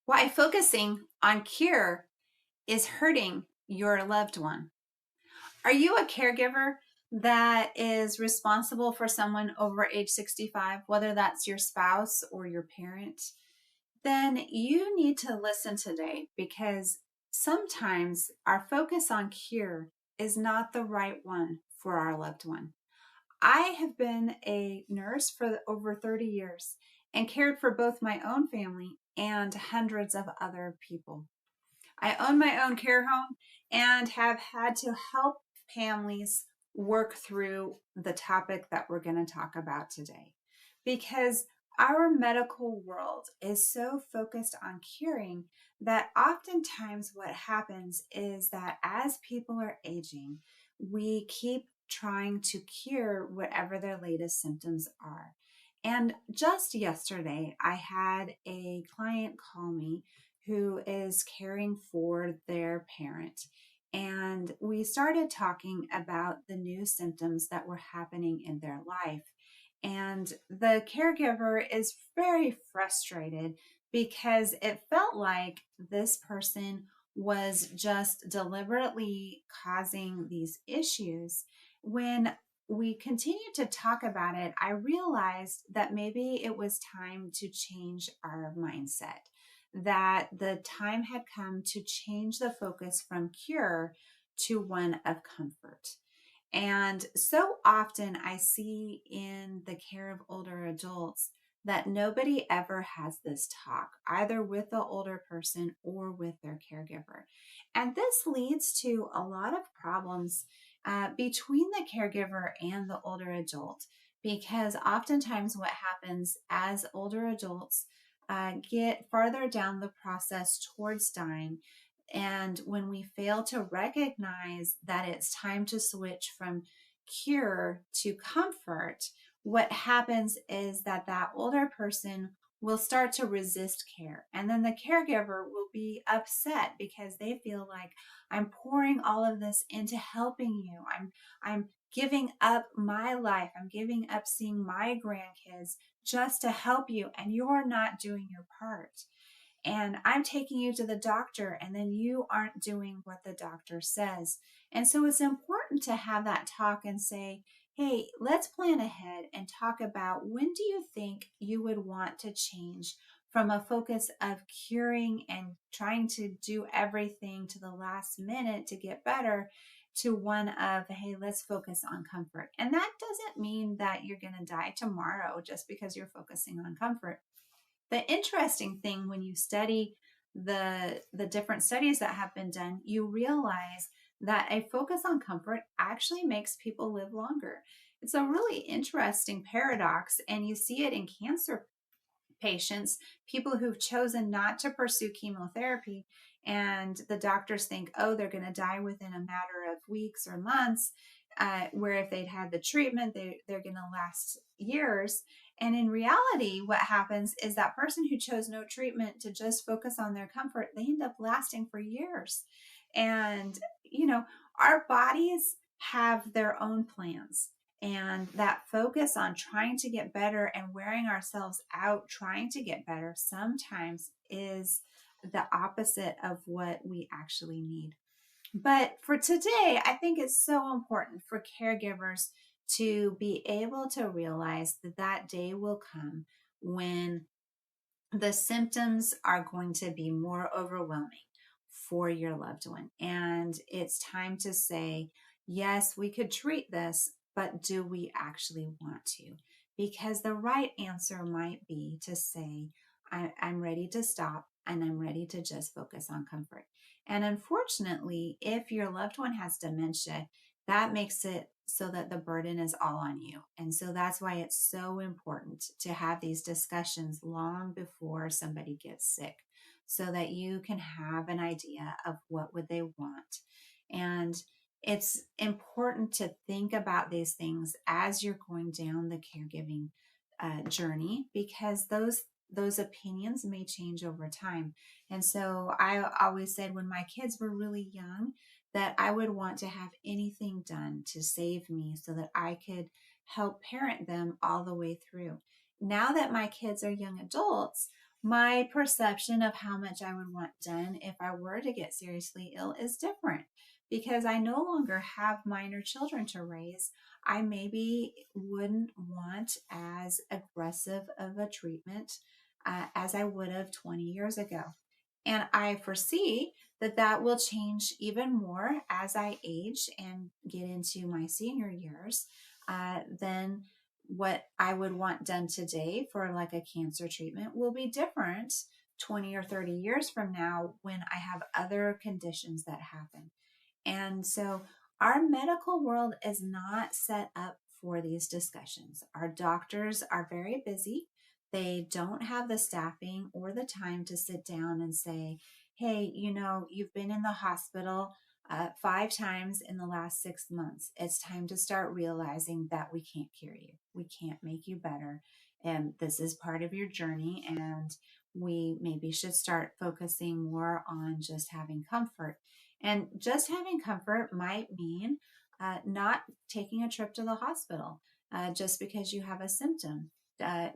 Why focusing on cure is hurting your loved one. Are you a caregiver that is responsible for someone over age 65, whether that's your spouse or your parent? Then you need to listen today because sometimes our focus on cure is not the right one for our loved one. I have been a nurse for over 30 years and cared for both my own family and hundreds of other people. I own my own care home and have had to help families work through the topic that we're going to talk about today because our medical world is so focused on curing that oftentimes what happens is that as people are aging, we keep trying to cure whatever their latest symptoms are. And just yesterday, I had a client call me who is caring for their parent. And we started talking about the new symptoms that were happening in their life. And the caregiver is very frustrated because it felt like this person was just deliberately causing these issues. When we continued to talk about it, I realized that maybe it was time to change our mindset, that the time had come to change the focus from cure to one of comfort. And so often I see in the care of older adults that nobody ever has this talk, either with the older person or with their caregiver. And this leads to a lot of problems between the caregiver and the older adult, because oftentimes what happens as older adults get farther down the process towards dying, and when we fail to recognize that it's time to switch from cure to comfort, what happens is that that older person will start to resist care. And then the caregiver will be upset because they feel like, I'm pouring all of this into helping you. I'm giving up my life. I'm giving up seeing my grandkids just to help you, and you're not doing your part. And I'm taking you to the doctor, and then you aren't doing what the doctor says. And so it's important to have that talk and say, hey, let's plan ahead and talk about, when do you think you would want to change from a focus of curing and trying to do everything to the last minute to get better, to one of, hey, let's focus on comfort. And that doesn't mean that you're going to die tomorrow just because you're focusing on comfort. The interesting thing, when you study the different studies that have been done, you realize that a focus on comfort actually makes people live longer. It's a really interesting paradox, and you see it in cancer patients, people who've chosen not to pursue chemotherapy, and the doctors think, oh, they're going to die within a matter of weeks or months, where if they'd had the treatment, they're going to last years. And in reality, what happens is that person who chose no treatment to just focus on their comfort, they end up lasting for years. And, our bodies have their own plans. And that focus on trying to get better and wearing ourselves out trying to get better sometimes is the opposite of what we actually need. But for today, I think it's so important for caregivers to be able to realize that that day will come when the symptoms are going to be more overwhelming for your loved one. And it's time to say, yes, we could treat this, but do we actually want to? Because the right answer might be to say, I'm ready to stop and I'm ready to just focus on comfort. And unfortunately, if your loved one has dementia, that makes it so that the burden is all on you. And so that's why it's so important to have these discussions long before somebody gets sick, so that you can have an idea of what would they want. And it's important to think about these things as you're going down the caregiving journey, because those opinions may change over time. And so I always said, when my kids were really young, that I would want to have anything done to save me so that I could help parent them all the way through. Now that my kids are young adults, My perception of how much I would want done if I were to get seriously ill is different because I no longer have minor children to raise. I maybe wouldn't want as aggressive of a treatment as I would have 20 years ago. And I foresee that that will change even more as I age and get into my senior years. Then what I would want done today for like a cancer treatment will be different 20 or 30 years from now when I have other conditions that happen. And so our medical world is not set up for these discussions. Our doctors are very busy. They don't have the staffing or the time to sit down and say, hey, you've been in the hospital 5 times in the last 6 months. It's time to start realizing that we can't cure you. We can't make you better. And this is part of your journey. And we maybe should start focusing more on just having comfort. And just having comfort might mean not taking a trip to the hospital just because you have a symptom.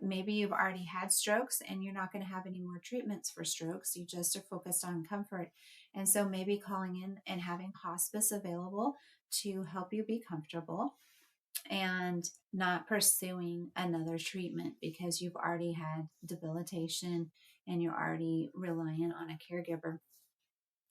Maybe you've already had strokes and you're not going to have any more treatments for strokes. You just are focused on comfort. And so maybe calling in and having hospice available to help you be comfortable and not pursuing another treatment because you've already had debilitation and you're already reliant on a caregiver.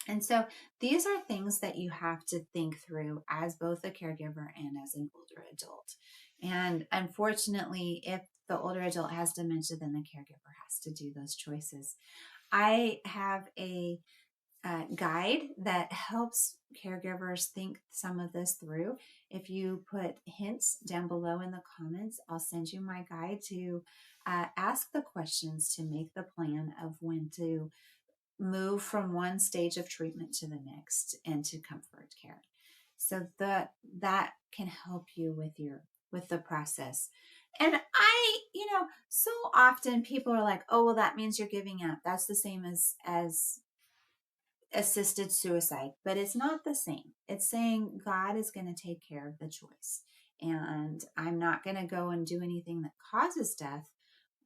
And so these are things that you have to think through as both a caregiver and as an older adult. And unfortunately, if the older adult has dementia, then the caregiver has to do those choices. I have a guide that helps caregivers think some of this through. If you put hints down below in the comments, I'll send you my guide to ask the questions to make the plan of when to move from one stage of treatment to the next into comfort care. So that can help you with the process. And so often people are like, oh, well, that means you're giving up. That's the same as assisted suicide, but it's not the same. It's saying God is going to take care of the choice. And I'm not going to go and do anything that causes death,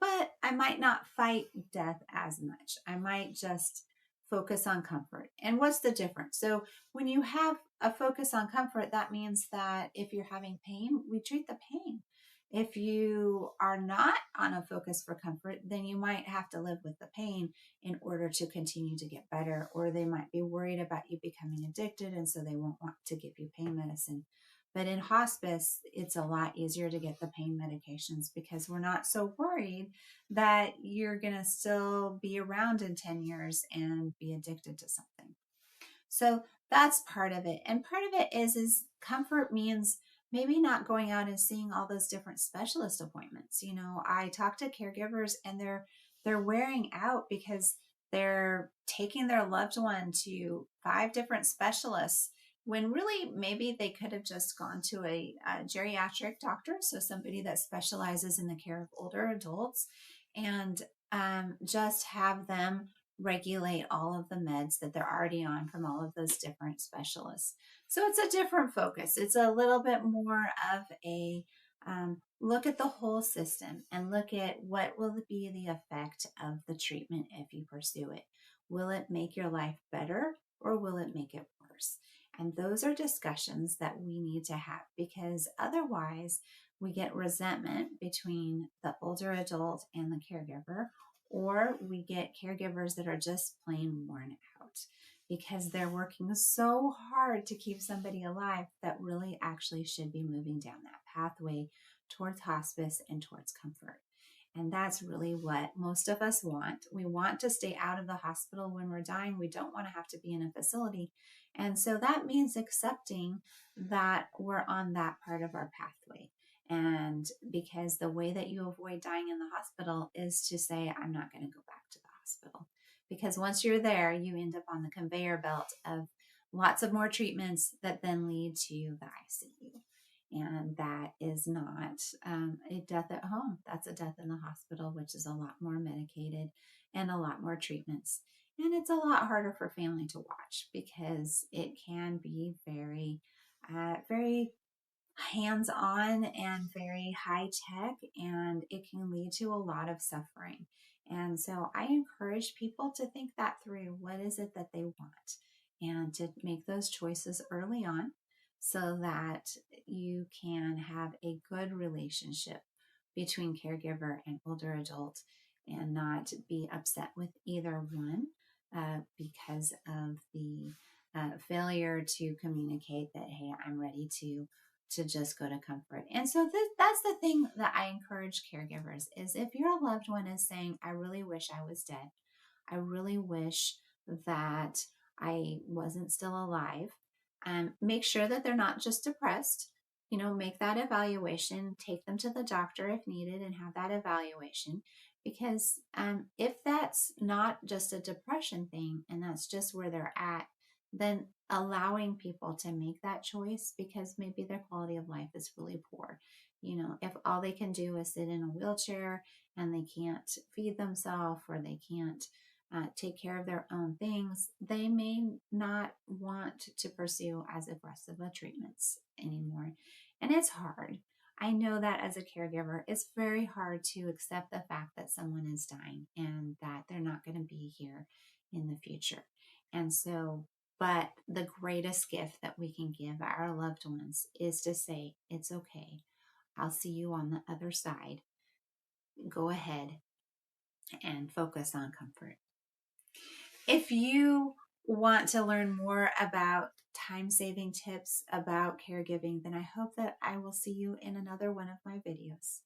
but I might not fight death as much. I might just focus on comfort. And what's the difference? So when you have a focus on comfort, that means that if you're having pain, we treat the pain. If you are not on a focus for comfort, then you might have to live with the pain in order to continue to get better, or they might be worried about you becoming addicted, and so they won't want to give you pain medicine. But in hospice, it's a lot easier to get the pain medications because we're not so worried that you're going to still be around in 10 years and be addicted to something. So that's part of it. And part of it is comfort means maybe not going out and seeing all those different specialist appointments. I talk to caregivers and they're wearing out because they're taking their loved one to 5 different specialists when really maybe they could have just gone to a geriatric doctor, so somebody that specializes in the care of older adults, and just have them regulate all of the meds that they're already on from all of those different specialists. So it's a different focus. It's a little bit more of a look at the whole system and look at what will be the effect of the treatment if you pursue it. Will it make your life better or will it make it worse? And those are discussions that we need to have because otherwise we get resentment between the older adult and the caregiver, or we get caregivers that are just plain worn out because they're working so hard to keep somebody alive that really actually should be moving down that pathway towards hospice and towards comfort. And that's really what most of us want. We want to stay out of the hospital when we're dying. We don't want to have to be in a facility. And so that means accepting that we're on that part of our pathway. And because the way that you avoid dying in the hospital is to say, I'm not going to go back to the hospital. Because once you're there, you end up on the conveyor belt of lots of more treatments that then lead to the ICU. And that is not a death at home. That's a death in the hospital, which is a lot more medicated and a lot more treatments. And it's a lot harder for family to watch because it can be very, very hands-on and very high tech, and it can lead to a lot of suffering. And so I encourage people to think that through. What is it that they want? And to make those choices early on so that you can have a good relationship between caregiver and older adult and not be upset with either one because of the failure to communicate that, hey, I'm ready to just go to comfort. And so that's the thing that I encourage caregivers is if your loved one is saying, I really wish I was dead, I really wish that I wasn't still alive, make sure that they're not just depressed. Make that evaluation, take them to the doctor if needed, and have that evaluation. Because if that's not just a depression thing and that's just where they're at, then allowing people to make that choice because maybe their quality of life is really poor. If all they can do is sit in a wheelchair and they can't feed themselves or they can't take care of their own things, they may not want to pursue as aggressive a treatments anymore. And it's hard. I know that as a caregiver, it's very hard to accept the fact that someone is dying and that they're not going to be here in the future. And so, but the greatest gift that we can give our loved ones is to say, it's okay. I'll see you on the other side. Go ahead and focus on comfort. If you want to learn more about time-saving tips about caregiving, then I hope that I will see you in another one of my videos.